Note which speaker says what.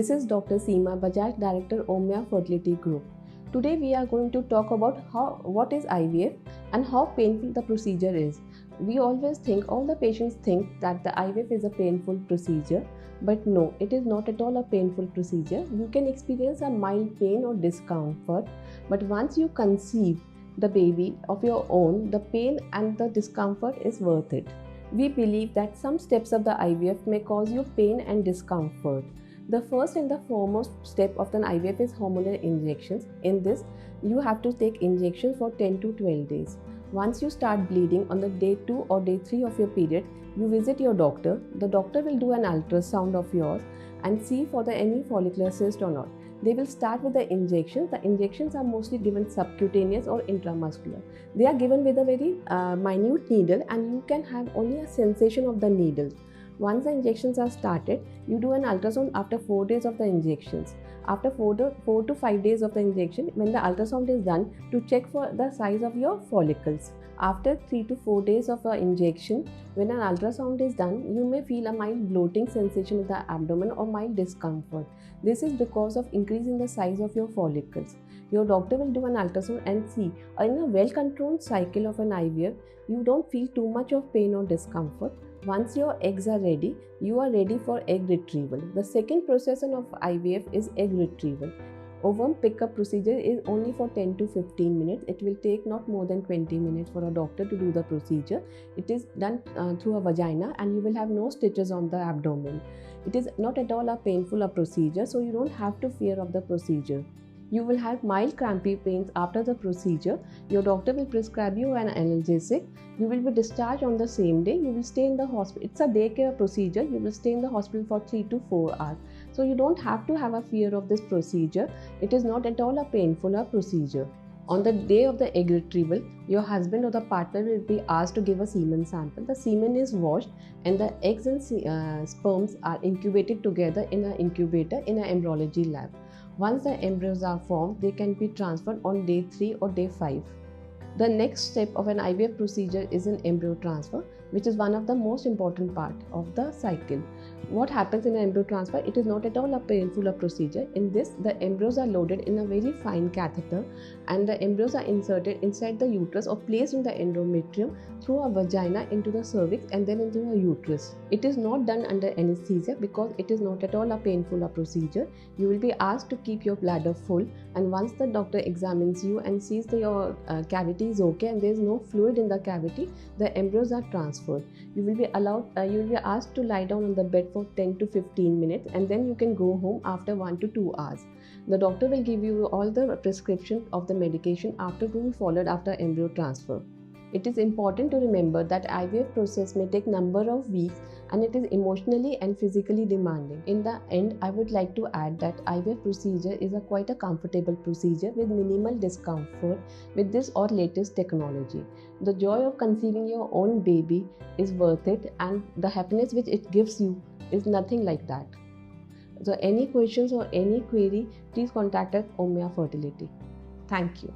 Speaker 1: This is Dr. Seema Bajaj, Director Omya Fertility Group. Today we are going to talk about what is IVF and how painful the procedure is. We always think, all the patients think that the IVF is a painful procedure, but no, it is not at all a painful procedure. You can experience a mild pain or discomfort, but once you conceive the baby of your own, the pain and the discomfort is worth it. We believe that some steps of the IVF may cause you pain and discomfort. The first and the foremost step of an IVF is hormonal injections. In this, you have to take injections for 10 to 12 days. Once you start bleeding on the day 2 or day 3 of your period, you visit your doctor. The doctor will do an ultrasound of yours and see for any follicular cyst or not. They will start with the injections. The injections are mostly given subcutaneous or intramuscular. They are given with a very minute needle, and you can have only a sensation of the needle. Once the injections are started, you do an ultrasound after 4 days of the injections. After 4 to 5 days of the injection, when the ultrasound is done, to check for the size of your follicles. After 3 to 4 days of injection, when an ultrasound is done, you may feel a mild bloating sensation in the abdomen or mild discomfort. This is because of increase in the size of your follicles. Your doctor will do an ultrasound and see. In a well-controlled cycle of an IVF, you don't feel too much of pain or discomfort. Once your eggs are ready, you are ready for egg retrieval. The second process of IVF is egg retrieval. Ovum pickup procedure is only for 10 to 15 minutes. It will take not more than 20 minutes for a doctor to do the procedure. It is done through a vagina, and you will have no stitches on the abdomen. It is not at all a painful procedure, so you don't have to fear of the procedure. You will have mild crampy pains after the procedure. Your doctor will prescribe you an analgesic. You will be discharged on the same day. You will stay in the hospital. It's a daycare procedure. You will stay in the hospital for 3 to 4 hours. So you don't have to have a fear of this procedure. It is not at all a painful procedure. On the day of the egg retrieval, your husband or the partner will be asked to give a semen sample. The semen is washed, and the eggs and sperms are incubated together in an incubator in an embryology lab. Once the embryos are formed, they can be transferred on day 3 or day 5. The next step of an IVF procedure is an embryo transfer, which is one of the most important part of the cycle. What happens in an embryo transfer? It is not at all a painful procedure. In this, the embryos are loaded in a very fine catheter, and the embryos are inserted inside the uterus or placed in the endometrium through a vagina into the cervix and then into a uterus. It is not done under anesthesia because it is not at all a painful procedure. You will be asked to keep your bladder full, and once the doctor examines you and sees that your cavity is okay and there is no fluid in the cavity, the embryos are transferred. You will be asked to lie down on the bed for 10 to 15 minutes, and then you can go home after 1 to 2 hours. The doctor will give you all the prescription of the medication after being followed after embryo transfer. It is important to remember that IVF process may take number of weeks, and it is emotionally and physically demanding. In the end, I would like to add that IVF procedure is quite a comfortable procedure with minimal discomfort with this or latest technology. The joy of conceiving your own baby is worth it, and the happiness which it gives you is nothing like that. So any questions or any query, please contact us Omya Fertility. Thank you.